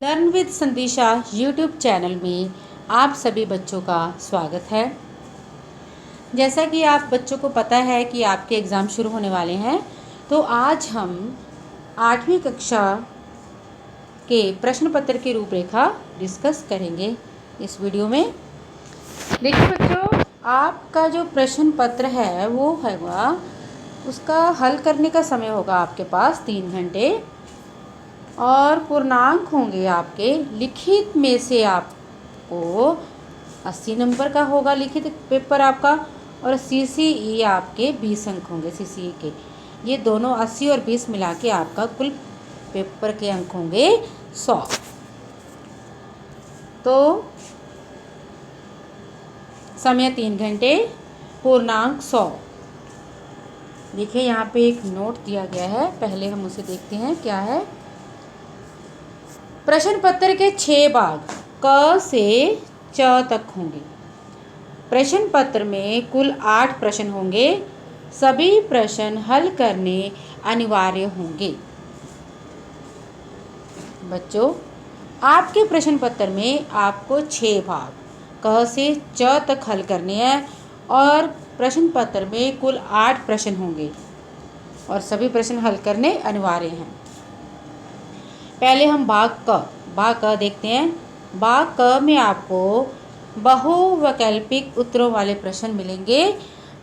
Learn with संदिशा YouTube channel में आप सभी बच्चों का स्वागत है। जैसा कि आप बच्चों को पता है कि आपके एग्ज़ाम शुरू होने वाले हैं, तो आज हम 8वीं कक्षा के प्रश्न पत्र की रूपरेखा डिस्कस करेंगे इस वीडियो में। देखिए बच्चों, आपका जो प्रश्न पत्र है वो होगा, उसका हल करने का समय होगा आपके पास 3 घंटे और पूर्णांक होंगे आपके लिखित में से आपको 80 नंबर का होगा लिखित पेपर आपका, और CCE आपके 20 अंक होंगे। CCE के ये दोनों 80 और 20 मिला के आपका कुल पेपर के अंक होंगे 100। तो समय 3 घंटे, पूर्णांक 100। देखिए यहाँ पे एक नोट दिया गया है, पहले हम उसे देखते हैं क्या है। प्रश्न पत्र के 6 भाग क से च तक होंगे। प्रश्न पत्र में कुल 8 प्रश्न होंगे। सभी प्रश्न हल करने अनिवार्य होंगे। बच्चों, आपके प्रश्न पत्र में आपको 6 भाग क से च तक हल करने हैं और प्रश्न पत्र में कुल 8 प्रश्न होंगे और सभी प्रश्न हल करने अनिवार्य हैं। पहले हम भाग क देखते हैं। भाग क में आपको बहुवैकल्पिक उत्तरों वाले प्रश्न मिलेंगे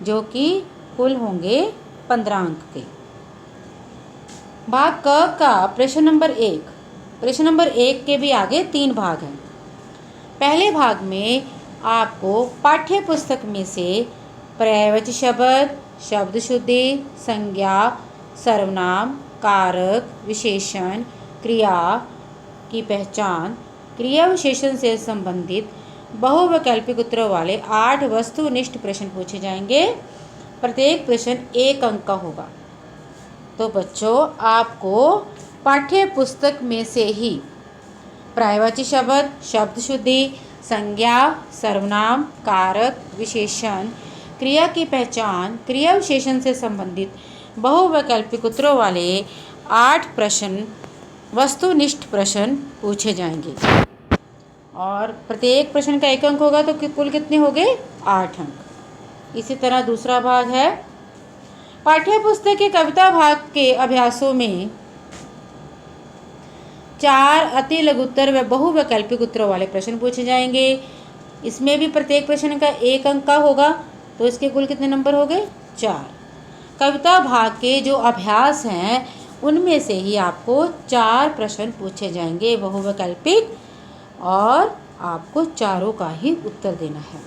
जो कि कुल होंगे 15 अंक के। भाग क का प्रश्न नंबर 1 के भी आगे 3 भाग हैं। पहले भाग में आपको पाठ्य पुस्तक में से पर्यायवाची शब्द, शब्द शुद्धि, संज्ञा, सर्वनाम, कारक, विशेषण, क्रिया की पहचान, क्रिया विशेषण से संबंधित बहुवैकल्पिक उत्तरों वाले 8 वस्तुनिष्ठ प्रश्न पूछे जाएंगे। प्रत्येक प्रश्न 1 अंक का होगा। तो बच्चों, आपको पाठ्य पुस्तक में से ही पर्यायवाची शब्द, शब्द शुद्धि, संज्ञा, सर्वनाम, कारक, विशेषण, क्रिया की पहचान, क्रिया विशेषण से संबंधित बहुवैकल्पिक उत्तरों वाले 8 प्रश्न वस्तुनिष्ठ प्रश्न पूछे जाएंगे और प्रत्येक प्रश्न का 1 अंक होगा। तो कुल कितने हो गए? 8 अंक। इसी तरह दूसरा भाग है। पाठ्य पुस्तक के कविता भाग के अभ्यासों में 4 अति लघुत्तर व बहुवैकल्पिक उत्तरों वाले प्रश्न पूछे जाएंगे। इसमें भी प्रत्येक प्रश्न का 1 अंक का होगा। तो इसके कुल कितने नंबर हो गए? 4। कविता भाग के जो अभ्यास हैं उनमें से ही आपको 4 प्रश्न पूछे जाएंगे बहुवैकल्पिक, और आपको चारों का ही उत्तर देना है।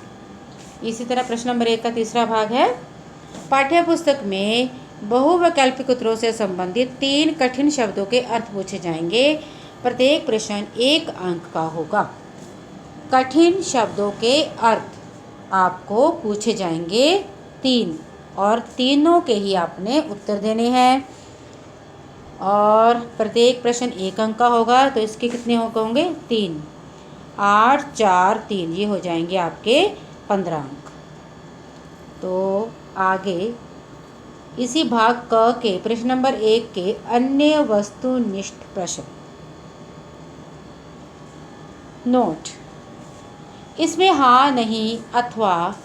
इसी तरह प्रश्न नंबर 1 का तीसरा भाग है। पाठ्य पुस्तक में बहुवैकल्पिक उत्तरों से संबंधित 3 कठिन शब्दों के अर्थ पूछे जाएंगे। प्रत्येक प्रश्न 1 अंक का होगा। कठिन शब्दों के अर्थ आपको पूछे जाएंगे 3, और तीनों के ही आपने उत्तर देने हैं और प्रत्येक प्रश्न 1 अंक का होगा। तो इसके कितने होंगे? 3, 8, 4, 3, ये हो जाएंगे आपके 15 अंक। तो आगे इसी भाग क के प्रश्न नंबर 1 के अन्य वस्तुनिष्ठ प्रश्न। नोट: इसमें हाँ, नहीं अथवा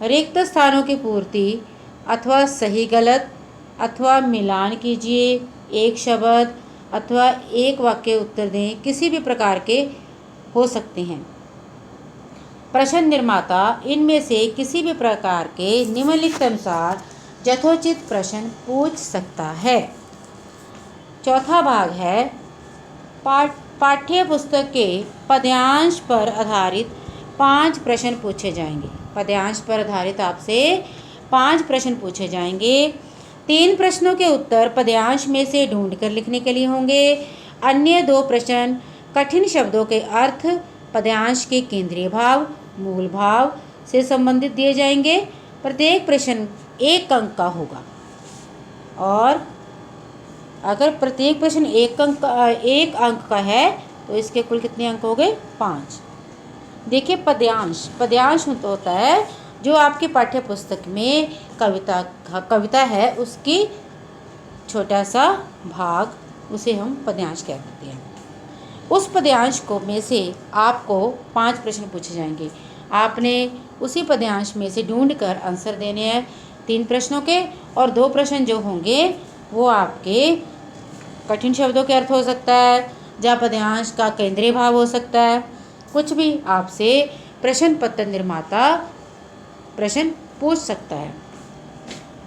रिक्त स्थानों की पूर्ति अथवा सही गलत अथवा मिलान कीजिए, एक शब्द अथवा एक वाक्य उत्तर दें, किसी भी प्रकार के हो सकते हैं। प्रश्न निर्माता इनमें से किसी भी प्रकार के निम्नलिखित अनुसार यथोचित प्रश्न पूछ सकता है। चौथा भाग है। पाठ्य पुस्तक के पद्यांश पर आधारित 5 प्रश्न पूछे जाएंगे। पद्यांश पर आधारित आपसे 5 प्रश्न पूछे जाएंगे। 3 प्रश्नों के उत्तर पद्यांश में से ढूंढकर लिखने के लिए होंगे। अन्य 2 प्रश्न कठिन शब्दों के अर्थ, पद्यांश के केंद्रीय भाव, मूल भाव से संबंधित दिए जाएंगे। प्रत्येक प्रश्न 1 अंक का होगा और अगर प्रत्येक प्रश्न 1 अंक का है तो इसके कुल कितने अंक हो गए? 5। देखिए, पद्यांश होता है जो आपकी पाठ्य पुस्तक में कविता है उसकी छोटा सा भाग, उसे हम पद्यांश कहते हैं। उस पद्यांश को में से आपको 5 प्रश्न पूछे जाएंगे। आपने उसी पद्यांश में से ढूंढकर आंसर देने हैं 3 प्रश्नों के, और 2 प्रश्न जो होंगे वो आपके कठिन शब्दों के अर्थ हो सकता है, या पद्यांश का केंद्रीय भाव हो सकता है। कुछ भी आपसे प्रश्न पत्र निर्माता प्रश्न पूछ सकता है।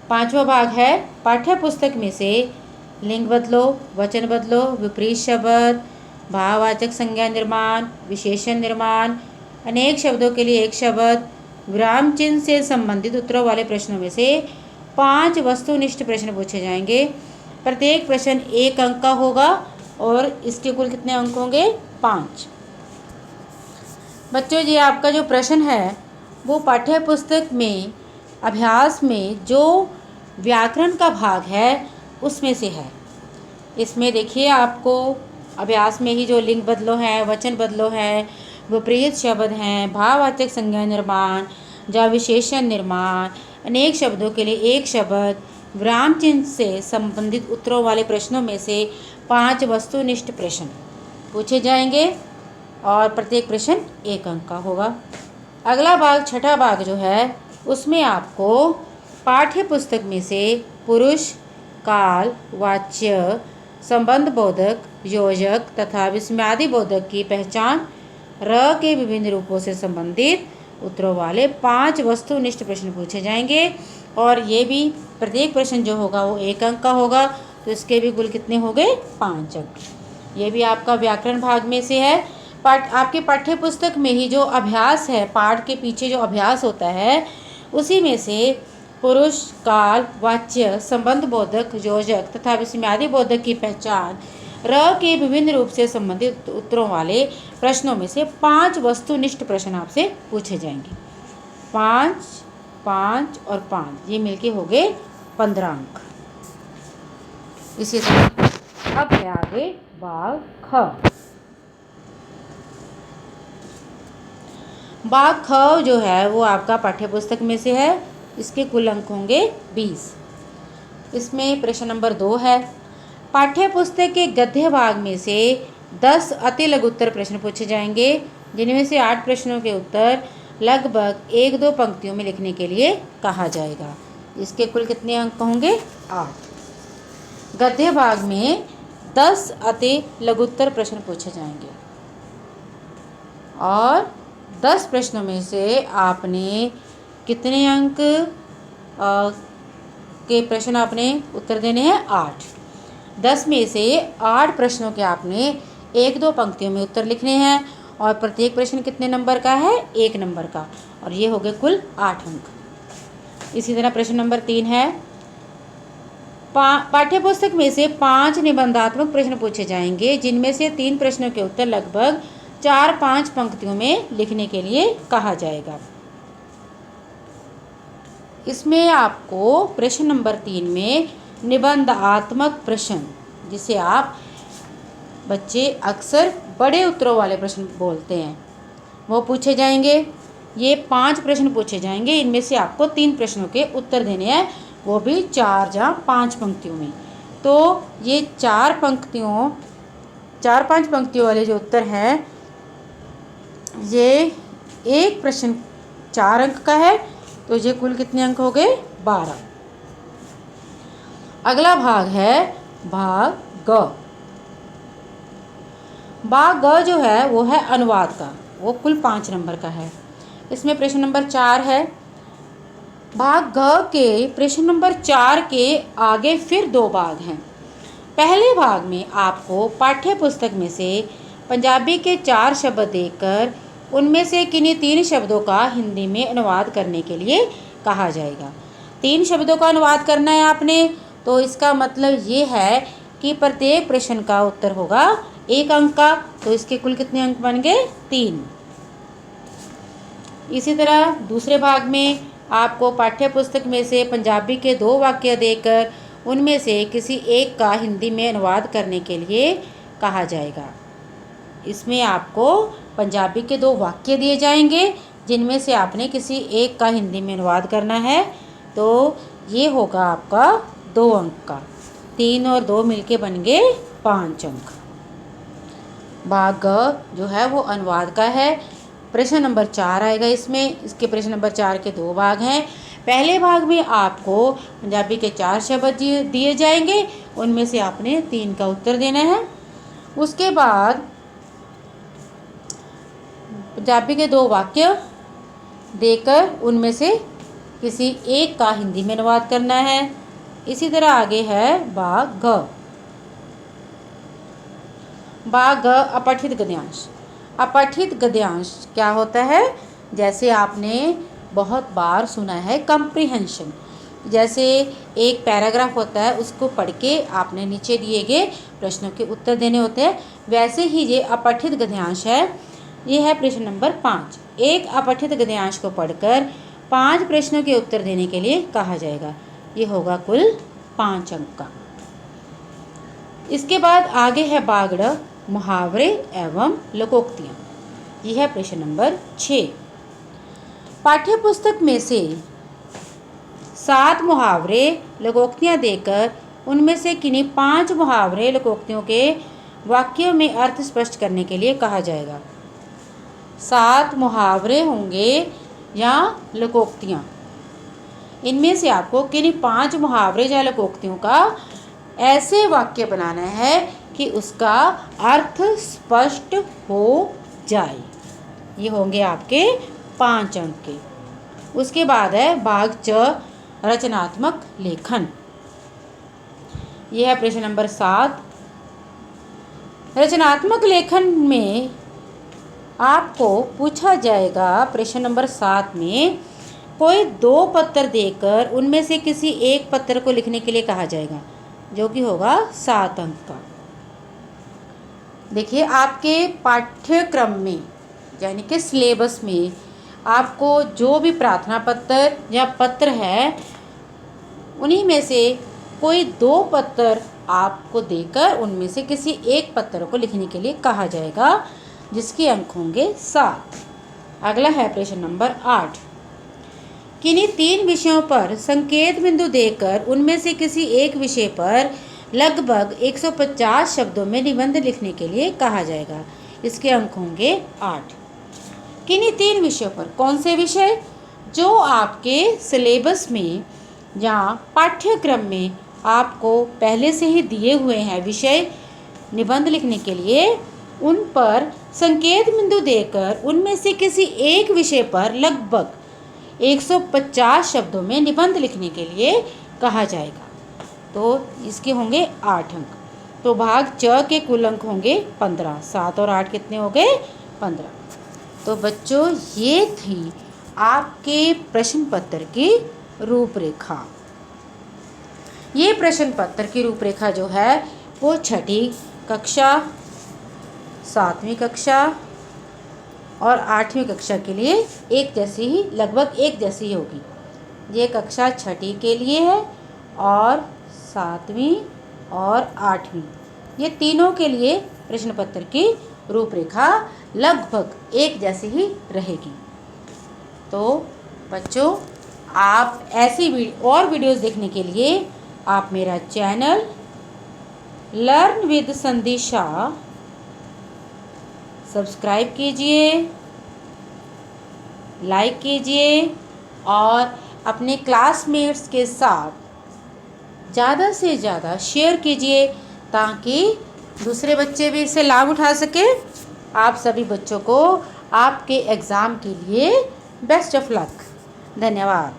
5वां भाग है पाठ्य पुस्तक में से लिंग बदलो, वचन बदलो, विपरीत शब्द, भाववाचक संज्ञा निर्माण, विशेषण निर्माण, अनेक शब्दों के लिए एक शब्द, विराम चिन्ह से संबंधित उत्तरों वाले प्रश्नों में से 5 वस्तुनिष्ठ प्रश्न पूछे जाएंगे। प्रत्येक प्रश्न 1 अंक का होगा और इसके कुल कितने अंक होंगे? 5। बच्चों, ये आपका जो प्रश्न है वो पाठ्य पुस्तक में अभ्यास में जो व्याकरण का भाग है उसमें से है। इसमें देखिए आपको अभ्यास में ही जो लिंग बदलो है, वचन बदलो है, विपरीत शब्द हैं, भाववाचक संज्ञा निर्माण, या विशेषण निर्माण, अनेक शब्दों के लिए एक शब्द, विराम चिन्ह से संबंधित उत्तरों वाले प्रश्नों में से 5 वस्तुनिष्ठ प्रश्न पूछे जाएंगे और प्रत्येक प्रश्न 1 अंक का होगा। अगला भाग, छठा भाग जो है, उसमें आपको पाठ्य पुस्तक में से पुरुष, काल, वाच्य, संबंध बोधक, योजक तथा विस्मयादि बोधक की पहचान, र के विभिन्न रूपों से संबंधित उत्तरों वाले 5 वस्तुनिष्ठ प्रश्न पूछे जाएंगे, और ये भी प्रत्येक प्रश्न जो होगा वो 1 अंक का होगा, तो इसके भी कुल कितने हो गए? 5 अंक। ये भी आपका व्याकरण भाग में से है। आपके पाठ्य पुस्तक में ही जो अभ्यास है, पाठ के पीछे जो अभ्यास होता है उसी में से पुरुष, काल, वाच्य, संबंध बोधक, योजक तथा विस्मयादि बोधक की पहचान, र के विभिन्न रूप से संबंधित उत्तरों वाले प्रश्नों में से 5 वस्तुनिष्ठ प्रश्न आपसे पूछे जाएंगे। 5, 5 और 5 ये मिलके हो गए 15 अंक। इसी तरह अब है आगे भाग ख। भाग ख जो है वो आपका पाठ्य पुस्तक में से है। इसके कुल अंक होंगे 20। इसमें प्रश्न नंबर 2 है, पाठ्य पुस्तक के गद्य भाग में से 10 अति लघु उत्तर प्रश्न पूछे जाएंगे, जिनमें से 8 प्रश्नों के उत्तर लगभग 1-2 पंक्तियों में लिखने के लिए कहा जाएगा। इसके कुल कितने अंक होंगे? 8। गद्य भाग में 10 अति लघु उत्तर प्रश्न पूछे जाएंगे और 10 प्रश्नों में से आपने कितने अंक के प्रश्न आपने उत्तर देने हैं? 8। 10 में से 8 प्रश्नों के आपने 1-2 पंक्तियों में उत्तर लिखने हैं, और प्रत्येक प्रश्न कितने नंबर का है? 1 नंबर का, और ये हो गए कुल 8 अंक। इसी तरह प्रश्न नंबर 3 है, पाठ्य पुस्तक में से 5 निबंधात्मक प्रश्न पूछे जाएंगे, जिनमें से 3 प्रश्नों के उत्तर लगभग 4-5 पंक्तियों में लिखने के लिए कहा जाएगा। इसमें आपको प्रश्न नंबर 3 में निबंधात्मक प्रश्न, जिसे आप बच्चे अक्सर बड़े उत्तरों वाले प्रश्न बोलते हैं, वो पूछे जाएंगे। ये 5 प्रश्न पूछे जाएंगे, इनमें से आपको 3 प्रश्नों के उत्तर देने हैं, वो भी 4 या 5 पंक्तियों में। तो ये 4-5 पंक्तियों वाले जो उत्तर हैं, ये एक प्रश्न 4 अंक का है, तो ये कुल कितने अंक हो गए? 12। अगला भाग है भाग ग। भाग ग जो है वो है अनुवाद का, वो कुल 5 नंबर का है। इसमें प्रश्न नंबर 4 है। भाग ग के प्रश्न नंबर 4 के आगे फिर 2 भाग हैं। पहले भाग में आपको पाठ्य पुस्तक में से पंजाबी के 4 शब्द देकर उनमें से किन्हीं 3 शब्दों का हिंदी में अनुवाद करने के लिए कहा जाएगा। 3 शब्दों का अनुवाद करना है आपने, तो इसका मतलब ये है कि प्रत्येक प्रश्न का उत्तर होगा 1 अंक का, तो इसके कुल कितने अंक बन गए? 3। इसी तरह दूसरे भाग में आपको पाठ्य पुस्तक में से पंजाबी के 2 वाक्य देकर उनमें से किसी एक का हिंदी में अनुवाद करने के लिए कहा जाएगा। इसमें आपको पंजाबी के 2 वाक्य दिए जाएंगे, जिनमें से आपने किसी एक का हिंदी में अनुवाद करना है, तो ये होगा आपका 2 अंक का। 3 और 2 मिलके बन गए 5 अंक। भाग ग जो है वो अनुवाद का है। प्रश्न नंबर 4 आएगा इसमें। इसके प्रश्न नंबर 4 के 2 भाग हैं। पहले भाग में आपको पंजाबी के 4 शब्द दिए जाएंगे, उनमें से आपने 3 का उत्तर देना है। उसके बाद पंजाबी के 2 वाक्य देकर उनमें से किसी एक का हिंदी में अनुवाद करना है। इसी तरह आगे है भाग घ। भाग घ अपठित गद्यांश। अपठित गद्यांश क्या होता है? जैसे आपने बहुत बार सुना है कंप्रीहेंशन। जैसे एक पैराग्राफ होता है, उसको पढ़ के आपने नीचे दिए गए प्रश्नों के उत्तर देने होते हैं, वैसे ही ये अपठित गद्यांश है। ये है प्रश्न नंबर 5। एक अपठित गद्यांश को पढ़कर 5 प्रश्नों के उत्तर देने के लिए कहा जाएगा। ये होगा कुल 5 अंक का। इसके बाद आगे है भाग ड़, मुहावरे एवं लोकोक्तियाँ। यह है प्रश्न नंबर 6। पाठ्य पुस्तक में से 7 मुहावरे लोकोक्तियाँ देकर उनमें से किन्हीं 5 मुहावरे लोकोक्तियों के वाक्यों में अर्थ स्पष्ट करने के लिए कहा जाएगा। 7 मुहावरे होंगे या लोकोक्तियाँ। इनमें से आपको किन्हीं 5 मुहावरे या लोकोक्तियों का ऐसे वाक्य बनाना है कि उसका अर्थ स्पष्ट हो जाए। ये होंगे आपके 5 अंक के। उसके बाद है भाग च, रचनात्मक लेखन। यह है प्रश्न नंबर 7। रचनात्मक लेखन में आपको पूछा जाएगा, प्रश्न नंबर 7 में कोई 2 पत्र देकर उनमें से किसी एक पत्र को लिखने के लिए कहा जाएगा, जो कि होगा 7 अंक का। देखिए, आपके पाठ्यक्रम में यानी कि सिलेबस में आपको जो भी प्रार्थना पत्र या पत्र है, उन्हीं में से कोई 2 पत्र आपको देकर उनमें से किसी एक पत्र को लिखने के लिए कहा जाएगा, जिसके अंक होंगे 7। अगला है प्रश्न नंबर 8। किन्हीं 3 विषयों पर संकेत बिंदु देकर उनमें से किसी एक विषय पर लगभग 150 शब्दों में निबंध लिखने के लिए कहा जाएगा। इसके अंक होंगे 8। किन्हीं 3 विषयों पर, कौन से विषय? जो आपके सिलेबस में या पाठ्यक्रम में आपको पहले से ही दिए हुए हैं विषय निबंध लिखने के लिए, उन पर संकेत बिंदु देकर उनमें से किसी एक विषय पर लगभग 150 शब्दों में निबंध लिखने के लिए कहा जाएगा। तो इसके होंगे 8 अंक। तो भाग च के कुल अंक होंगे 15। 7 और 8 कितने हो गए? 15। तो बच्चों, ये थी आपके प्रश्न पत्र की रूपरेखा। ये प्रश्न पत्र की रूपरेखा जो है वो 6ठी कक्षा, 7वीं कक्षा और 8वीं कक्षा के लिए एक जैसी ही, लगभग एक जैसी ही होगी। ये कक्षा 6ठी के लिए है और 7वीं और 8वीं, ये तीनों के लिए प्रश्न पत्र की रूपरेखा लगभग एक जैसी ही रहेगी। तो बच्चों, आप ऐसी और वीडियोस देखने के लिए आप मेरा चैनल लर्न विद संदिशा सब्सक्राइब कीजिए, लाइक कीजिए और अपने क्लासमेट्स के साथ ज़्यादा से ज़्यादा शेयर कीजिए, ताकि दूसरे बच्चे भी इससे लाभ उठा सके। आप सभी बच्चों को आपके एग्ज़ाम के लिए बेस्ट ऑफ लक। धन्यवाद।